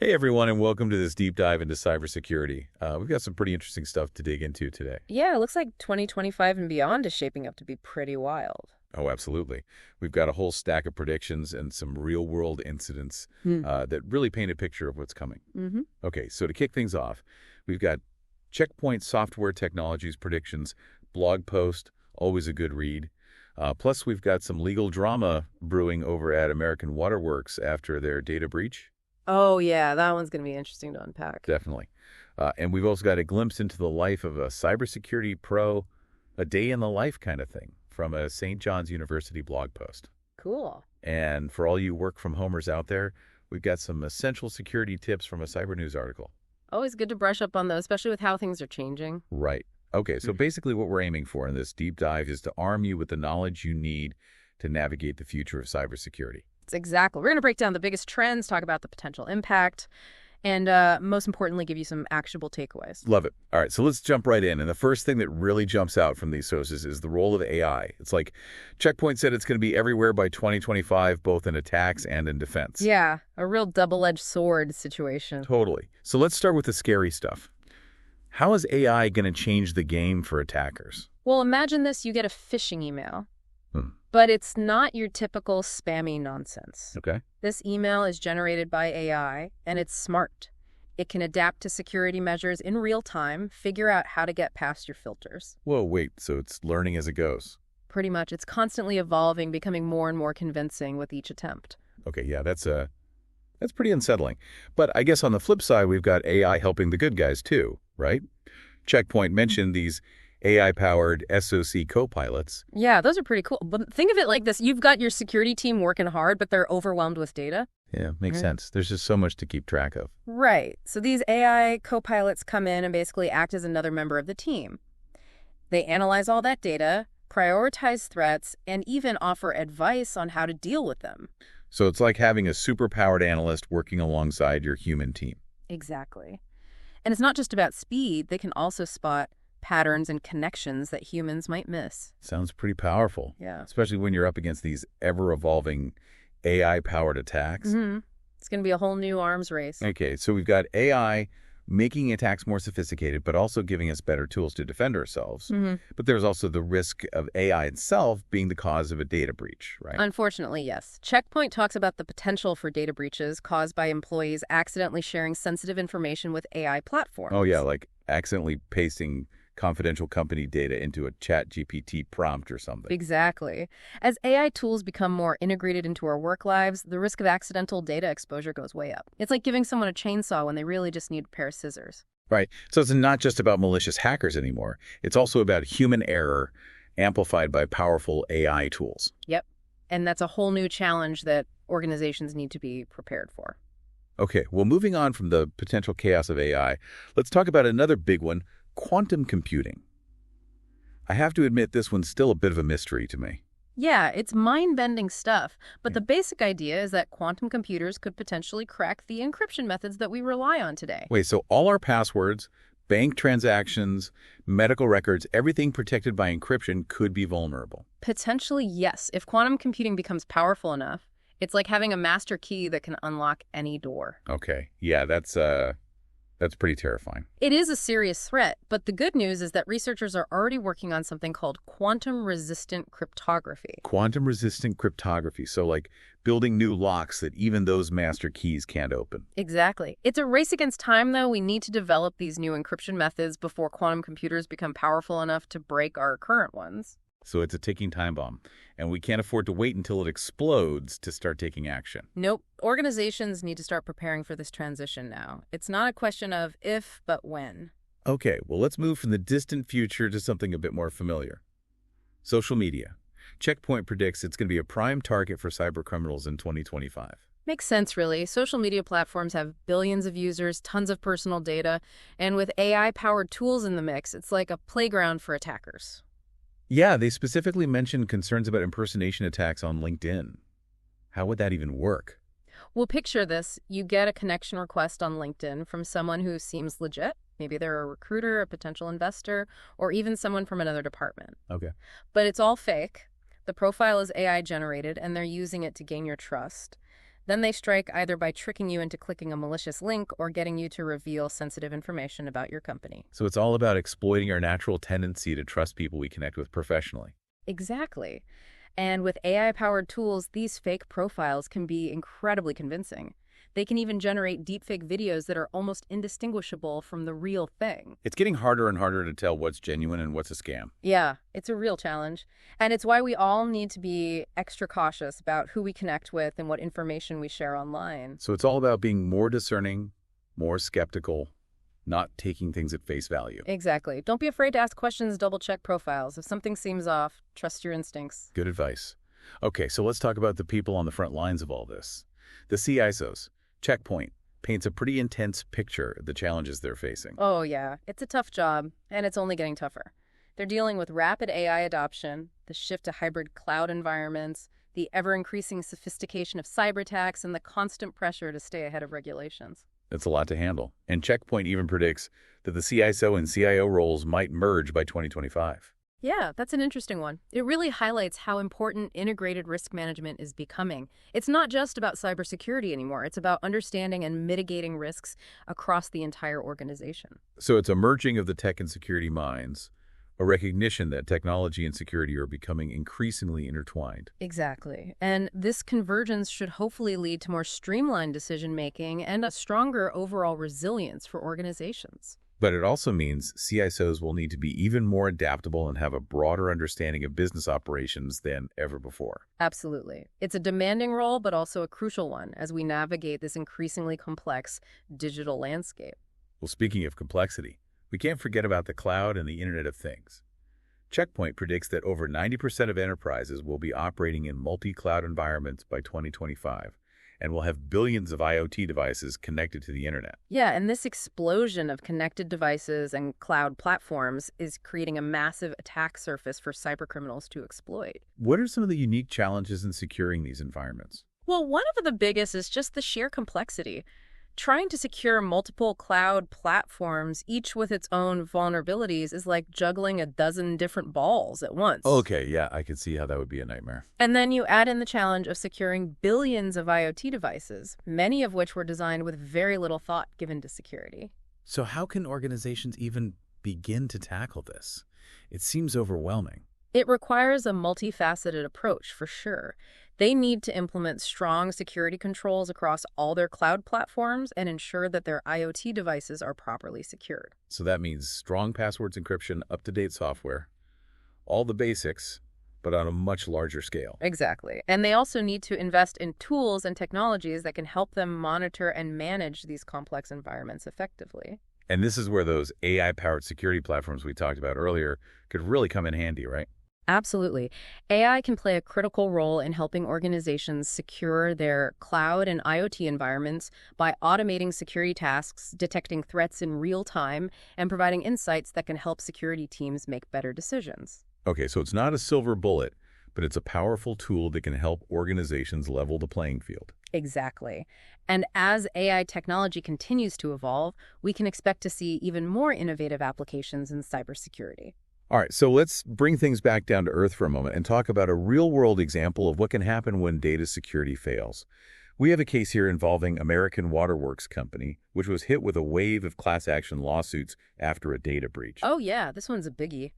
Hey everyone, and welcome to this deep dive into cybersecurity. We've got some pretty interesting stuff to dig into today. Yeah, it looks like 2025 and beyond is shaping up to be pretty wild. Oh, absolutely. We've got a whole stack of predictions and some real-world incidents Hmm. that really paint a picture of what's coming. Mm-hmm. Okay, so to kick things off, we've got Checkpoint Software Technologies predictions, blog post, always a good read. Plus, we've got some legal drama brewing over at American Waterworks after their data breach. Oh, yeah, that one's going to be interesting to unpack. Definitely. And we've also got a glimpse into the life of a cybersecurity pro, a day in the life kind of thing from a St. John's University blog post. Cool. And for all you work from homers out there, we've got some essential security tips from a cyber news article. Always good to brush up on those, especially with how things are changing. Right. Okay, so Mhm. basically what we're aiming for in this deep dive is to arm you with the knowledge you need to navigate the future of cybersecurity. It's exactly. We're going to break down the biggest trends, talk about the potential impact, and most importantly, give you some actionable takeaways. Love it. All right, so let's jump right in. And the first thing that really jumps out from these sources is the role of AI. It's like Checkpoint said it's going to be everywhere by 2025, both in attacks and in defense. Yeah, a real double-edged sword situation. Totally. So let's start with the scary stuff. How is AI going to change the game for attackers? Well, imagine this, you get a phishing email. Hmm. But it's not your typical spammy nonsense. Okay. This email is generated by AI, and it's smart. It can adapt to security measures in real time, figure out how to get past your filters. Whoa, wait, so it's learning as it goes. Pretty much, it's constantly evolving, becoming more and more convincing with each attempt. Okay, yeah, that's pretty unsettling. But I guess on the flip side, we've got AI helping the good guys too, right? Checkpoint mentioned these AI-powered SOC co-pilots. Yeah, those are pretty cool. But think of it like this. You've got your security team working hard, but they're overwhelmed with data. Yeah, makes Right. sense. There's just so much to keep track of. Right. So these AI co-pilots come in and basically act as another member of the team. They analyze all that data, prioritize threats, and even offer advice on how to deal with them. So it's like having a super-powered analyst working alongside your human team. Exactly. And it's not just about speed. They can also spot patterns and connections that humans might miss. Sounds pretty powerful. Yeah. Especially when you're up against these ever-evolving AI-powered attacks. It's going to be a whole new arms race. Okay, so we've got AI making attacks more sophisticated, but also giving us better tools to defend ourselves. But there's also the risk of AI itself being the cause of a data breach, right? Unfortunately, yes. Checkpoint talks about the potential for data breaches caused by employees accidentally sharing sensitive information with AI platforms. Oh, yeah, like accidentally pasting confidential company data into a ChatGPT prompt or something. Exactly. As AI tools become more integrated into our work lives, the risk of accidental data exposure goes way up. It's like giving someone a chainsaw when they really just need a pair of scissors. Right. So it's not just about malicious hackers anymore. It's also about human error amplified by powerful AI tools. Yep. And that's a whole new challenge that organizations need to be prepared for. Okay, well, moving on from the potential chaos of AI, let's talk about another big one, quantum computing. I have to admit this one's still a bit of a mystery to me. Yeah, it's mind-bending stuff, but the basic idea is that quantum computers could potentially crack the encryption methods that we rely on today. Wait, so all our passwords, bank transactions, medical records, everything protected by encryption could be vulnerable? Potentially, yes. If quantum computing becomes powerful enough, it's like having a master key that can unlock any door. Okay, yeah, that's pretty terrifying. It is a serious threat, but the good news is that researchers are already working on something called quantum-resistant cryptography. Quantum-resistant cryptography, so like building new locks that even those master keys can't open. Exactly. It's a race against time, though. We need to develop these new encryption methods before quantum computers become powerful enough to break our current ones. So it's a ticking time bomb, and we can't afford to wait until it explodes to start taking action. Nope. Organizations need to start preparing for this transition now. It's not a question of if, but when. Okay, well, let's move from the distant future to something a bit more familiar. Social media. Checkpoint predicts it's going to be a prime target for cybercriminals in 2025. Makes sense, really. Social media platforms have billions of users, tons of personal data, and with AI-powered tools in the mix, it's like a playground for attackers. Yeah, they specifically mentioned concerns about impersonation attacks on LinkedIn. How would that even work? Well, picture this. You get a connection request on LinkedIn from someone who seems legit. Maybe they're a recruiter, a potential investor, or even someone from another department. Okay. But it's all fake. The profile is AI generated, and they're using it to gain your trust. Then they strike either by tricking you into clicking a malicious link or getting you to reveal sensitive information about your company. So it's all about exploiting our natural tendency to trust people we connect with professionally. Exactly. And with AI-powered tools, these fake profiles can be incredibly convincing. They can even generate deepfake videos that are almost indistinguishable from the real thing. It's getting harder and harder to tell what's genuine and what's a scam. Yeah, it's a real challenge. And it's why we all need to be extra cautious about who we connect with and what information we share online. So it's all about being more discerning, more skeptical, not taking things at face value. Exactly. Don't be afraid to ask questions, double-check profiles. If something seems off, trust your instincts. Good advice. Okay, so let's talk about the people on the front lines of all this. The CISOs. Check Point paints a pretty intense picture of the challenges they're facing. Oh, yeah. It's a tough job, and it's only getting tougher. They're dealing with rapid AI adoption, the shift to hybrid cloud environments, the ever-increasing sophistication of cyber attacks, and the constant pressure to stay ahead of regulations. That's a lot to handle. And Check Point even predicts that the CISO and CIO roles might merge by 2025. Yeah, that's an interesting one. It really highlights how important integrated risk management is becoming. It's not just about cybersecurity anymore. It's about understanding and mitigating risks across the entire organization. So it's a merging of the tech and security minds, a recognition that technology and security are becoming increasingly intertwined. Exactly. And this convergence should hopefully lead to more streamlined decision-making and a stronger overall resilience for organizations. But it also means CISOs will need to be even more adaptable and have a broader understanding of business operations than ever before. Absolutely. It's a demanding role, but also a crucial one as we navigate this increasingly complex digital landscape. Well, speaking of complexity, we can't forget about the cloud and the Internet of Things. Checkpoint predicts that over 90% of enterprises will be operating in multi-cloud environments by 2025 and will have billions of IoT devices connected to the Internet. Yeah, and this explosion of connected devices and cloud platforms is creating a massive attack surface for cybercriminals to exploit. What are some of the unique challenges in securing these environments? Well, one of the biggest is just the sheer complexity. Trying to secure multiple cloud platforms, each with its own vulnerabilities, is like juggling a dozen different balls at once. Okay, yeah, I can see how that would be a nightmare. And then you add in the challenge of securing billions of IoT devices, many of which were designed with very little thought given to security. So how can organizations even begin to tackle this? It seems overwhelming. It requires a multifaceted approach, for sure. They need to implement strong security controls across all their cloud platforms and ensure that their IoT devices are properly secured. So that means strong passwords encryption, up-to-date software, all the basics, but on a much larger scale. Exactly. And they also need to invest in tools and technologies that can help them monitor and manage these complex environments effectively. And this is where those AI-powered security platforms we talked about earlier could really come in handy, right? Absolutely. AI can play a critical role in helping organizations secure their cloud and IoT environments by automating security tasks, detecting threats in real time, and providing insights that can help security teams make better decisions. Okay, so it's not a silver bullet, but it's a powerful tool that can help organizations level the playing field. Exactly. And as AI technology continues to evolve, we can expect to see even more innovative applications in cybersecurity. All right, so let's bring things back down to earth for a moment and talk about a real-world example of what can happen when data security fails. We have a case here involving American Waterworks Company, which was hit with a wave of class action lawsuits after a data breach. Oh yeah, this one's a biggie.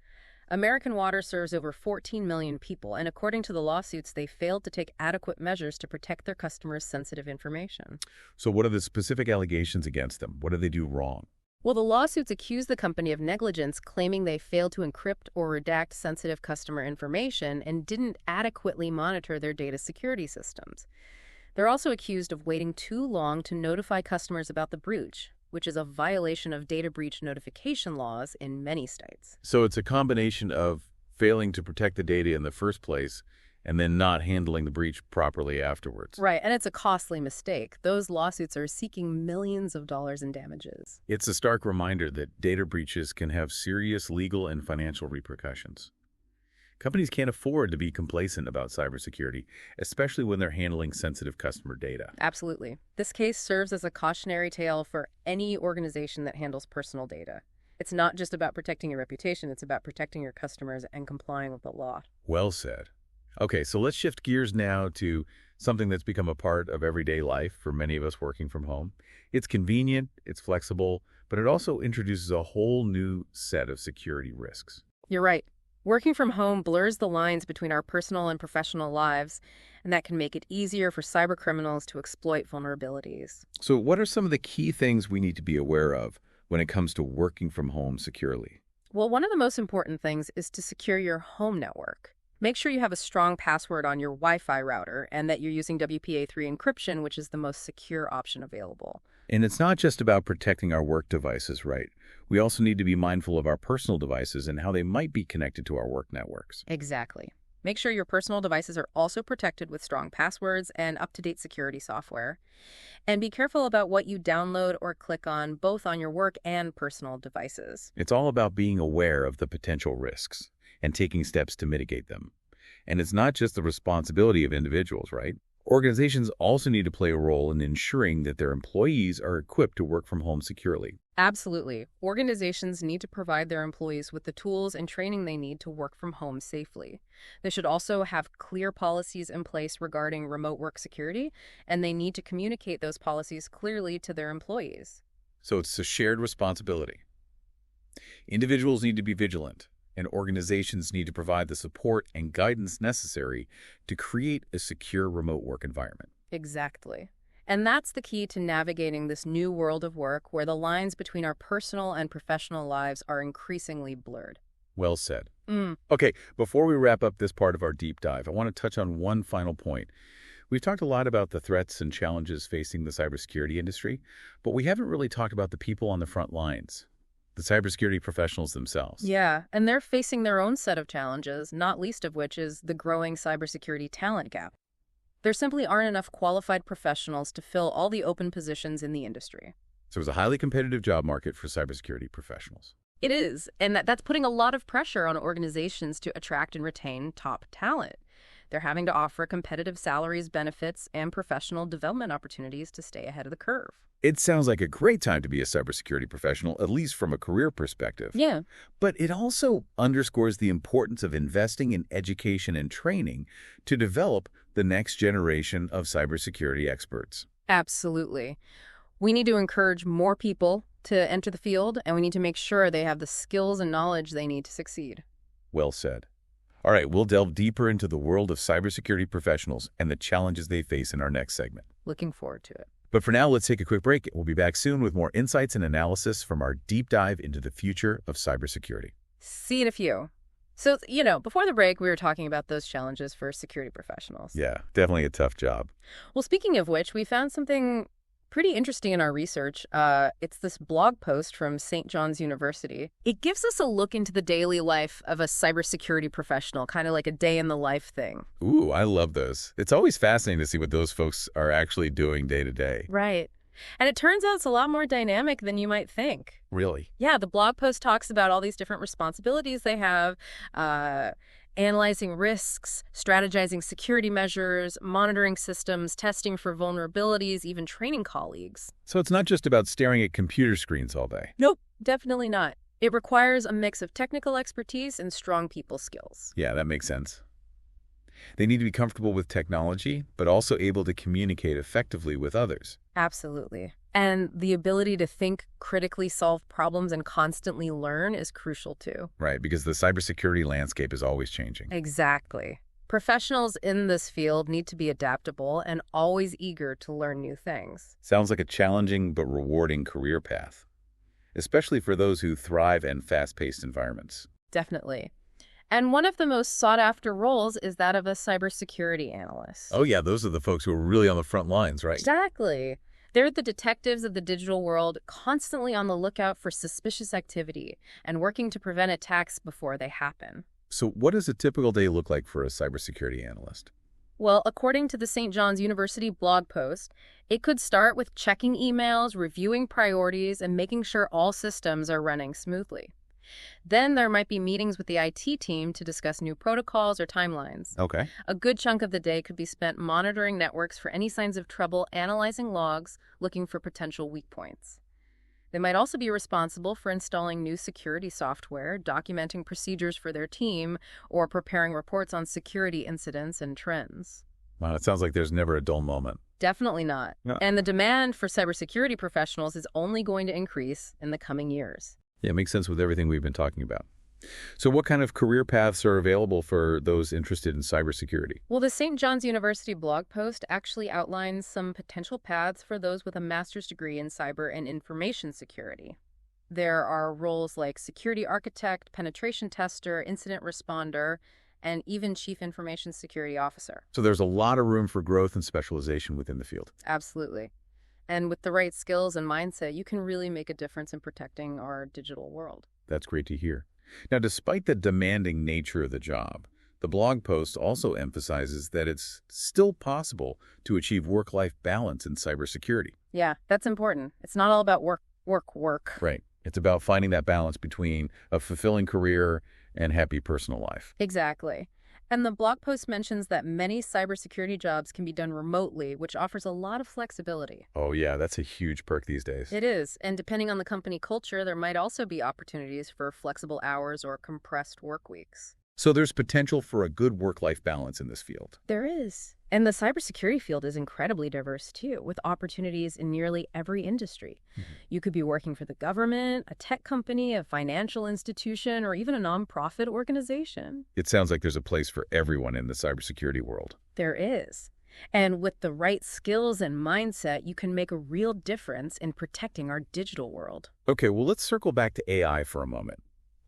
American Water serves over 14 million people, and according to the lawsuits, they failed to take adequate measures to protect their customers' sensitive information. So what are the specific allegations against them? What did they do wrong? Well, the lawsuits accuse the company of negligence, claiming they failed to encrypt or redact sensitive customer information and didn't adequately monitor their data security systems. They're also accused of waiting too long to notify customers about the breach, which is a violation of data breach notification laws in many states. So it's a combination of failing to protect the data in the first place and then not handling the breach properly afterwards. Right, and it's a costly mistake. Those lawsuits are seeking millions of dollars in damages. It's a stark reminder that data breaches can have serious legal and financial repercussions. Companies can't afford to be complacent about cybersecurity, especially when they're handling sensitive customer data. Absolutely. This case serves as a cautionary tale for any organization that handles personal data. It's not just about protecting your reputation, it's about protecting your customers and complying with the law. Well said. Okay, so let's shift gears now to something that's become a part of everyday life for many of us working from home. It's convenient, it's flexible, but it also introduces a whole new set of security risks. You're right. Working from home blurs the lines between our personal and professional lives, and that can make it easier for cybercriminals to exploit vulnerabilities. So what are some of the key things we need to be aware of when it comes to working from home securely? Well, one of the most important things is to secure your home network. Make sure you have a strong password on your Wi-Fi router and that you're using WPA3 encryption, which is the most secure option available. And it's not just about protecting our work devices, right? We also need to be mindful of our personal devices and how they might be connected to our work networks. Exactly. Make sure your personal devices are also protected with strong passwords and up-to-date security software. And be careful about what you download or click on, both on your work and personal devices. It's all about being aware of the potential risks and taking steps to mitigate them. And it's not just the responsibility of individuals, right? Organizations also need to play a role in ensuring that their employees are equipped to work from home securely. Absolutely. Organizations need to provide their employees with the tools and training they need to work from home safely. They should also have clear policies in place regarding remote work security, and they need to communicate those policies clearly to their employees. So it's a shared responsibility. Individuals need to be vigilant, and organizations need to provide the support and guidance necessary to create a secure remote work environment. Exactly. And that's the key to navigating this new world of work where the lines between our personal and professional lives are increasingly blurred. Well said. Okay, before we wrap up this part of our deep dive, I want to touch on one final point. We've talked a lot about the threats and challenges facing the cybersecurity industry, but we haven't really talked about the people on the front lines, the cybersecurity professionals themselves. Yeah, and they're facing their own set of challenges, not least of which is the growing cybersecurity talent gap. There simply aren't enough qualified professionals to fill all the open positions in the industry. So it's a highly competitive job market for cybersecurity professionals. It is, and that's putting a lot of pressure on organizations to attract and retain top talent. They're having to offer competitive salaries, benefits, and professional development opportunities to stay ahead of the curve. It sounds like a great time to be a cybersecurity professional, at least from a career perspective. Yeah. But it also underscores the importance of investing in education and training to develop the next generation of cybersecurity experts. Absolutely. We need to encourage more people to enter the field, and we need to make sure they have the skills and knowledge they need to succeed. Well said. All right, we'll delve deeper into the world of cybersecurity professionals and the challenges they face in our next segment. Looking forward to it. But for now, let's take a quick break. We'll be back soon with more insights and analysis from our deep dive into the future of cybersecurity. See you in a few. So, before the break, we were talking about those challenges for security professionals. Yeah, definitely a tough job. Well, speaking of which, we found something pretty interesting in our research. It's this blog post from St. John's University. It gives us a look into the daily life of a cybersecurity professional, kind of like a day in the life thing. Ooh, I love those. It's always fascinating to see what those folks are actually doing day to day. Right. And it turns out it's a lot more dynamic than you might think. Really? Yeah, the blog post talks about all these different responsibilities they have, analyzing risks, strategizing security measures, monitoring systems, testing for vulnerabilities, even training colleagues. So it's not just about staring at computer screens all day. Nope, definitely not. It requires a mix of technical expertise and strong people skills. Yeah, that makes sense. They need to be comfortable with technology, but also able to communicate effectively with others. Absolutely. And the ability to think, critically solve problems, and constantly learn is crucial too. Right, because the cybersecurity landscape is always changing. Exactly. Professionals in this field need to be adaptable and always eager to learn new things. Sounds like a challenging but rewarding career path, especially for those who thrive in fast-paced environments. Definitely. And one of the most sought-after roles is that of a cybersecurity analyst. Oh yeah, those are the folks who are really on the front lines, right? Exactly. They're the detectives of the digital world, constantly on the lookout for suspicious activity and working to prevent attacks before they happen. So what does a typical day look like for a cybersecurity analyst? Well, according to the St. John's University blog post, it could start with checking emails, reviewing priorities, and making sure all systems are running smoothly. Then there might be meetings with the IT team to discuss new protocols or timelines. Okay. A good chunk of the day could be spent monitoring networks for any signs of trouble, analyzing logs, looking for potential weak points. They might also be responsible for installing new security software, documenting procedures for their team, or preparing reports on security incidents and trends. Wow, it sounds like there's never a dull moment. Definitely not. No. And the demand for cybersecurity professionals is only going to increase in the coming years. Yeah, it makes sense with everything we've been talking about. So what kind of career paths are available for those interested in cybersecurity? Well, the St. John's University blog post actually outlines some potential paths for those with a master's degree in cyber and information security. There are roles like security architect, penetration tester, incident responder, and even chief information security officer. So there's a lot of room for growth and specialization within the field. Absolutely. And with the right skills and mindset, you can really make a difference in protecting our digital world. That's great to hear. Now, despite the demanding nature of the job, the blog post also emphasizes that it's still possible to achieve work-life balance in cybersecurity. Yeah, that's important. It's not all about work. Right. It's about finding that balance between a fulfilling career and happy personal life. Exactly. And the blog post mentions that many cybersecurity jobs can be done remotely, which offers a lot of flexibility. Oh, yeah, that's a huge perk these days. It is. And depending on the company culture, there might also be opportunities for flexible hours or compressed work weeks. So there's potential for a good work-life balance in this field. There is. And the cybersecurity field is incredibly diverse, too, with opportunities in nearly every industry. You could be working for the government, a tech company, a financial institution, or even a nonprofit organization. It sounds like there's a place for everyone in the cybersecurity world. There is. And with the right skills and mindset, you can make a real difference in protecting our digital world. Okay, well, let's circle back to AI for a moment.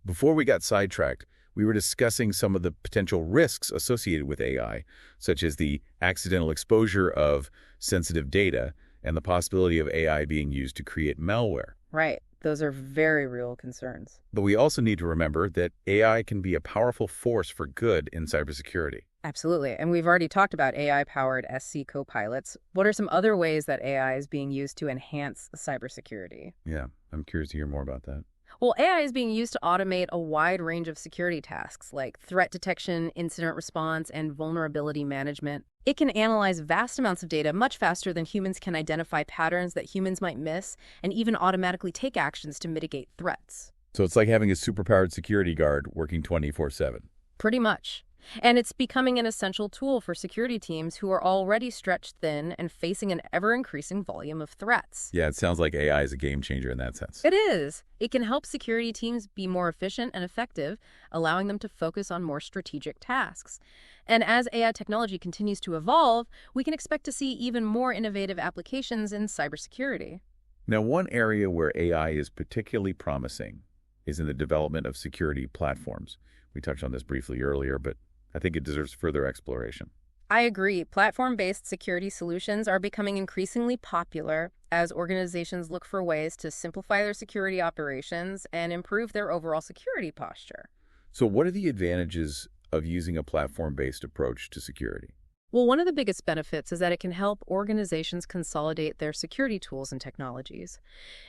Before we got sidetracked, we were discussing some of the potential risks associated with AI, such as the accidental exposure of sensitive data and the possibility of AI being used to create malware. Right. Those are very real concerns. But we also need to remember that AI can be a powerful force for good in cybersecurity. Absolutely. And we've already talked about AI-powered SC copilots. What are some other ways that AI is being used to enhance cybersecurity? Yeah, I'm curious to hear more about that. Well, AI is being used to automate a wide range of security tasks like threat detection, incident response, and vulnerability management. It can analyze vast amounts of data much faster than humans can identify patterns that humans might miss, and even automatically take actions to mitigate threats. So it's like having a superpowered security guard working 24/7. Pretty much. And it's becoming an essential tool for security teams who are already stretched thin and facing an ever-increasing volume of threats. Yeah, it sounds like AI is a game changer in that sense. It is. It can help security teams be more efficient and effective, allowing them to focus on more strategic tasks. And as AI technology continues to evolve, we can expect to see even more innovative applications in cybersecurity. Now, one area where AI is particularly promising is in the development of security platforms. We touched on this briefly earlier, but I think it deserves further exploration. I agree. Platform-based security solutions are becoming increasingly popular as organizations look for ways to simplify their security operations and improve their overall security posture. So what are the advantages of using a platform-based approach to security? Well, one of the biggest benefits is that it can help organizations consolidate their security tools and technologies.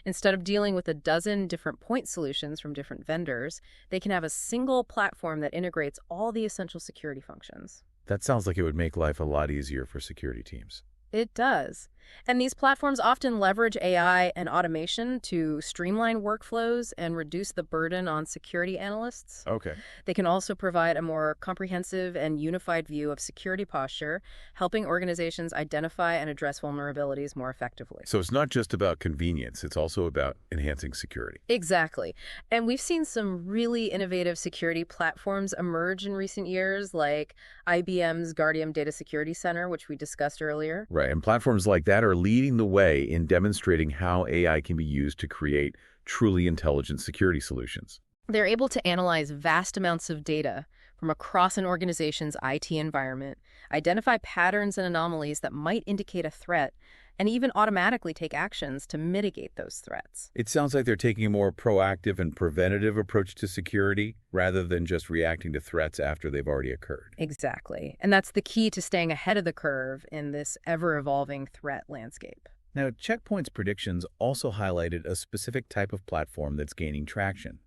Instead of dealing with a dozen different point solutions from different vendors, they can have a single platform that integrates all the essential security functions. That sounds like it would make life a lot easier for security teams. It does. And these platforms often leverage AI and automation to streamline workflows and reduce the burden on security analysts. Okay. They can also provide a more comprehensive and unified view of security posture, helping organizations identify and address vulnerabilities more effectively. So it's not just about convenience, it's also about enhancing security. Exactly. And we've seen some really innovative security platforms emerge in recent years, like IBM's Guardium Data Security Center, which we discussed earlier. Right, and platforms like that are leading the way in demonstrating how AI can be used to create truly intelligent security solutions. They're able to analyze vast amounts of data from across an organization's IT environment, identify patterns and anomalies that might indicate a threat, and even automatically take actions to mitigate those threats. It sounds like they're taking a more proactive and preventative approach to security rather than just reacting to threats after they've already occurred. Exactly. And that's the key to staying ahead of the curve in this ever-evolving threat landscape. Now, Checkpoint's predictions also highlighted a specific type of platform that's gaining traction: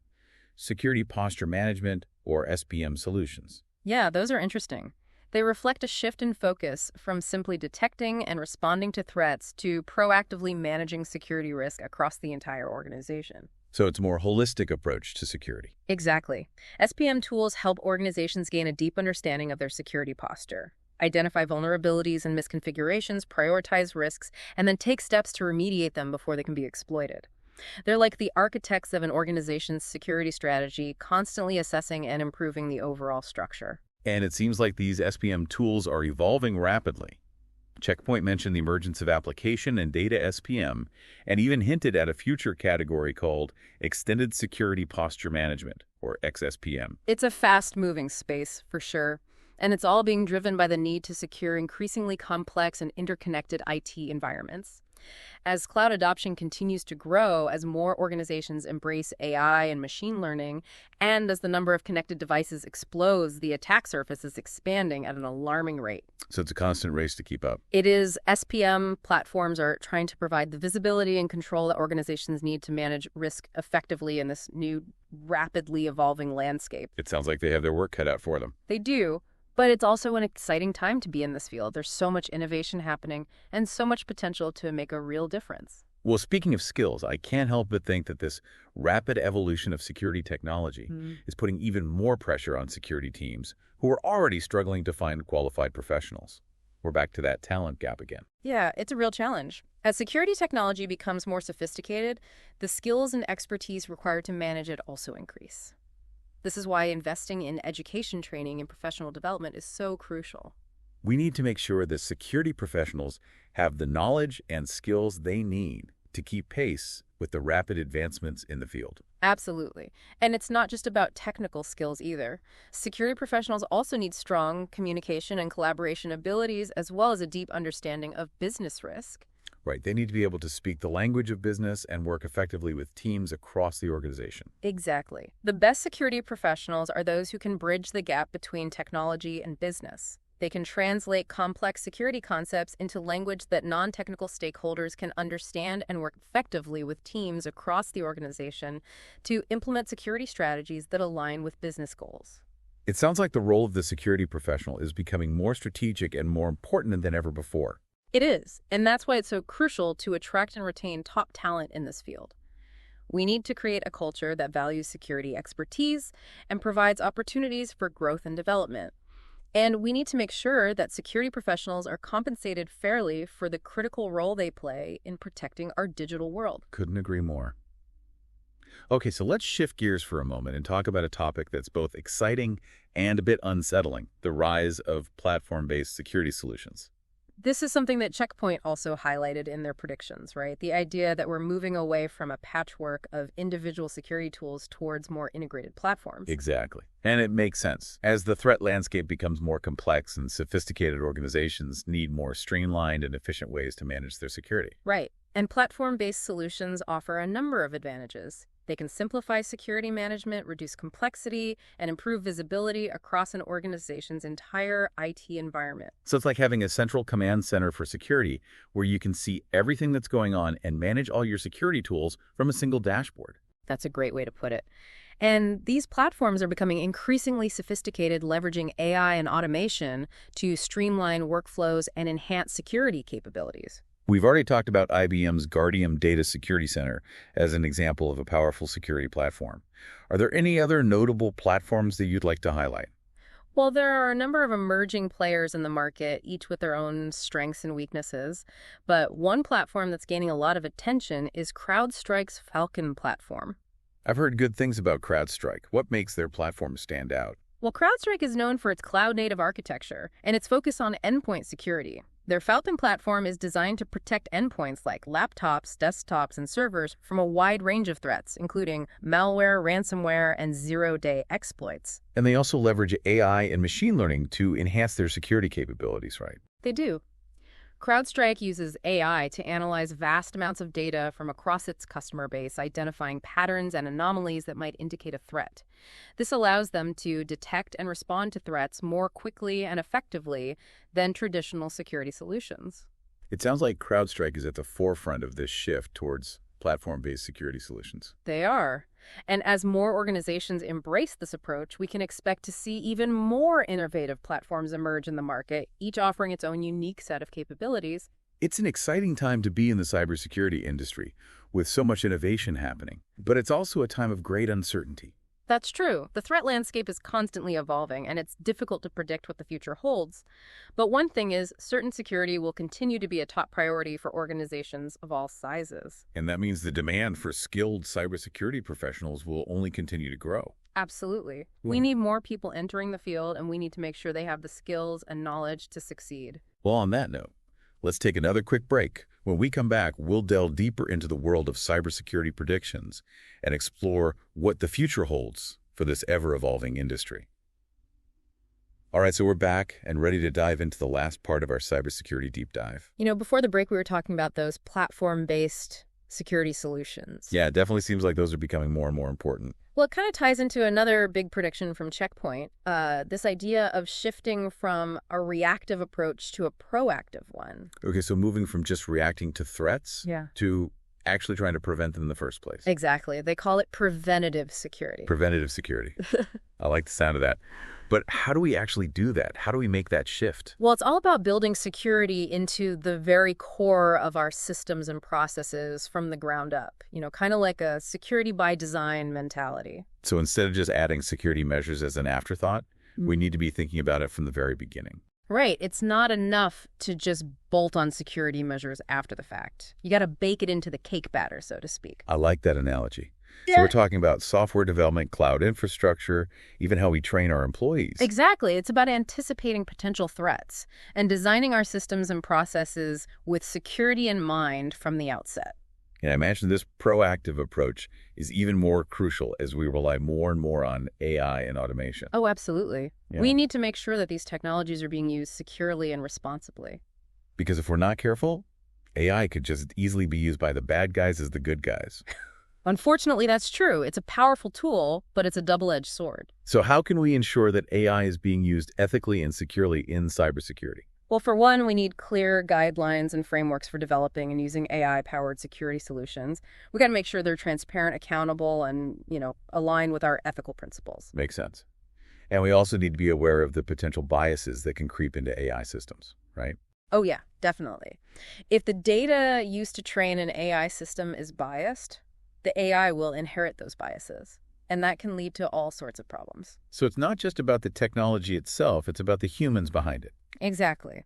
security posture management, or SPM solutions. Yeah, those are interesting. They reflect a shift in focus from simply detecting and responding to threats to proactively managing security risk across the entire organization. So it's a more holistic approach to security. Exactly. SPM tools help organizations gain a deep understanding of their security posture, identify vulnerabilities and misconfigurations, prioritize risks, and then take steps to remediate them before they can be exploited. They're like the architects of an organization's security strategy, constantly assessing and improving the overall structure. And it seems like these SPM tools are evolving rapidly. Checkpoint mentioned the emergence of application and data SPM, and even hinted at a future category called Extended Security Posture Management, or XSPM. It's a fast-moving space, for sure, and it's all being driven by the need to secure increasingly complex and interconnected IT environments. As cloud adoption continues to grow, as more organizations embrace AI and machine learning, and as the number of connected devices explodes, the attack surface is expanding at an alarming rate. So it's a constant race to keep up. It is. SPM platforms are trying to provide the visibility and control that organizations need to manage risk effectively in this new, rapidly evolving landscape. It sounds like they have their work cut out for them. They do. But it's also an exciting time to be in this field. There's so much innovation happening and so much potential to make a real difference. Well, speaking of skills, I can't help but think that this rapid evolution of security technology is putting even more pressure on security teams who are already struggling to find qualified professionals. We're back to that talent gap again. Yeah, it's a real challenge. As security technology becomes more sophisticated, the skills and expertise required to manage it also increase. This is why investing in education training and professional development is so crucial. We need to make sure that security professionals have the knowledge and skills they need to keep pace with the rapid advancements in the field. Absolutely. And it's not just about technical skills either. Security professionals also need strong communication and collaboration abilities, as well as a deep understanding of business risk. Right. They need to be able to speak the language of business and work effectively with teams across the organization. Exactly. The best security professionals are those who can bridge the gap between technology and business. They can translate complex security concepts into language that non-technical stakeholders can understand and work effectively with teams across the organization to implement security strategies that align with business goals. It sounds like the role of the security professional is becoming more strategic and more important than ever before. It is, and that's why it's so crucial to attract and retain top talent in this field. We need to create a culture that values security expertise and provides opportunities for growth and development. And we need to make sure that security professionals are compensated fairly for the critical role they play in protecting our digital world. Couldn't agree more. Okay, so let's shift gears for a moment and talk about a topic that's both exciting and a bit unsettling: the rise of platform-based security solutions. This is something that Checkpoint also highlighted in their predictions, right? The idea that we're moving away from a patchwork of individual security tools towards more integrated platforms. Exactly. And it makes sense. As the threat landscape becomes more complex and sophisticated organizations need more streamlined and efficient ways to manage their security. Right. And platform-based solutions offer a number of advantages. They can simplify security management, reduce complexity, and improve visibility across an organization's entire IT environment. So it's like having a central command center for security where you can see everything that's going on and manage all your security tools from a single dashboard. That's a great way to put it. And these platforms are becoming increasingly sophisticated, leveraging AI and automation to streamline workflows and enhance security capabilities. We've already talked about IBM's Guardium Data Security Center as an example of a powerful security platform. Are there any other notable platforms that you'd like to highlight? Well, there are a number of emerging players in the market, each with their own strengths and weaknesses. But one platform that's gaining a lot of attention is CrowdStrike's Falcon platform. I've heard good things about CrowdStrike. What makes their platform stand out? Well, CrowdStrike is known for its cloud-native architecture and its focus on endpoint security. Their Falcon platform is designed to protect endpoints like laptops, desktops, and servers from a wide range of threats, including malware, ransomware, and zero-day exploits. And they also leverage AI and machine learning to enhance their security capabilities, right? They do. CrowdStrike uses AI to analyze vast amounts of data from across its customer base, identifying patterns and anomalies that might indicate a threat. This allows them to detect and respond to threats more quickly and effectively than traditional security solutions. It sounds like CrowdStrike is at the forefront of this shift towards platform-based security solutions. They are. And as more organizations embrace this approach, we can expect to see even more innovative platforms emerge in the market, each offering its own unique set of capabilities. It's an exciting time to be in the cybersecurity industry with so much innovation happening, but it's also a time of great uncertainty. That's true. The threat landscape is constantly evolving, and it's difficult to predict what the future holds. But one thing is, certain security will continue to be a top priority for organizations of all sizes. And that means the demand for skilled cybersecurity professionals will only continue to grow. Absolutely. Well, We need more people entering the field, and we need to make sure they have the skills and knowledge to succeed. well, on that note, let's take another quick break. When we come back, we'll delve deeper into the world of cybersecurity predictions and explore what the future holds for this ever-evolving industry. All right, so we're back and ready to dive into the last part of our cybersecurity deep dive. Before the break, we were talking about those platform-based security solutions. Yeah, it definitely seems like those are becoming more and more important. Well, it kind of ties into another big prediction from Checkpoint, this idea of shifting from a reactive approach to a proactive one. Okay, so moving from just reacting to threats Yeah. to actually trying to prevent them in the first place. Exactly. They call it preventative security. Preventative security. I like the sound of that. But how do we actually do that? How do we make that shift? Well, it's all about building security into the very core of our systems and processes from the ground up, kind of like a security by design mentality. So instead of just adding security measures as an afterthought, we need to be thinking about it from the very beginning. Right. It's not enough to just bolt on security measures after the fact. You got to bake it into the cake batter, so to speak. I like that analogy. So Yeah. we're talking about software development, cloud infrastructure, even how we train our employees. Exactly. It's about anticipating potential threats and designing our systems and processes with security in mind from the outset. And I imagine this proactive approach is even more crucial as we rely more and more on AI and automation. Oh, absolutely. Yeah. We need to make sure that these technologies are being used securely and responsibly. Because if we're not careful, AI could just easily be used by the bad guys as the good guys. Unfortunately, that's true. It's a powerful tool, but it's a double-edged sword. So how can we ensure that AI is being used ethically and securely in cybersecurity? Well, for one, we need clear guidelines and frameworks for developing and using AI-powered security solutions. We got to make sure they're transparent, accountable, and, align with our ethical principles. Makes sense. And we also need to be aware of the potential biases that can creep into AI systems, right? Oh, yeah, definitely. If the data used to train an AI system is biased, the AI will inherit those biases, and that can lead to all sorts of problems. So it's not just about the technology itself, it's about the humans behind it. Exactly.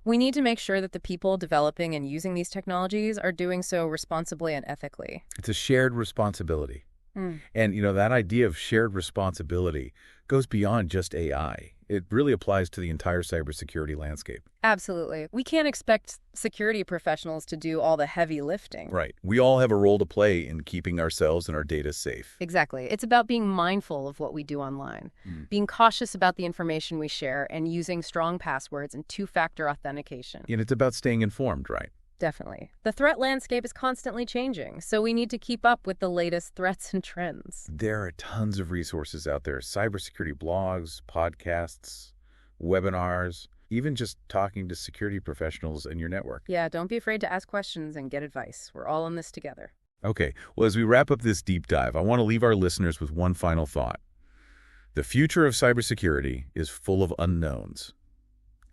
We need to make sure that the people developing and using these technologies are doing so responsibly and ethically. It's a shared responsibility. Mm. And, that idea of shared responsibility goes beyond just AI. It really applies to the entire cybersecurity landscape. Absolutely. We can't expect security professionals to do all the heavy lifting. Right. We all have a role to play in keeping ourselves and our data safe. Exactly. It's about being mindful of what we do online, being cautious about the information we share, and using strong passwords and two-factor authentication. And it's about staying informed, right? Definitely. The threat landscape is constantly changing, so we need to keep up with the latest threats and trends. There are tons of resources out there, cybersecurity blogs, podcasts, webinars, even just talking to security professionals in your network. Yeah, don't be afraid to ask questions and get advice. We're all in this together. Okay, well, as we wrap up this deep dive, I want to leave our listeners with one final thought. The future of cybersecurity is full of unknowns.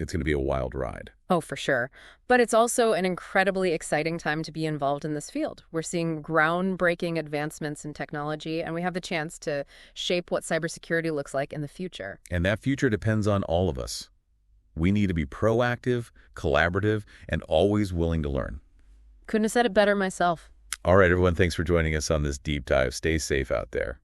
It's going to be a wild ride. Oh, for sure. But it's also an incredibly exciting time to be involved in this field. We're seeing groundbreaking advancements in technology, and we have the chance to shape what cybersecurity looks like in the future. And that future depends on all of us. We need to be proactive, collaborative, and always willing to learn. Couldn't have said it better myself. All right, everyone, thanks for joining us on this deep dive. Stay safe out there.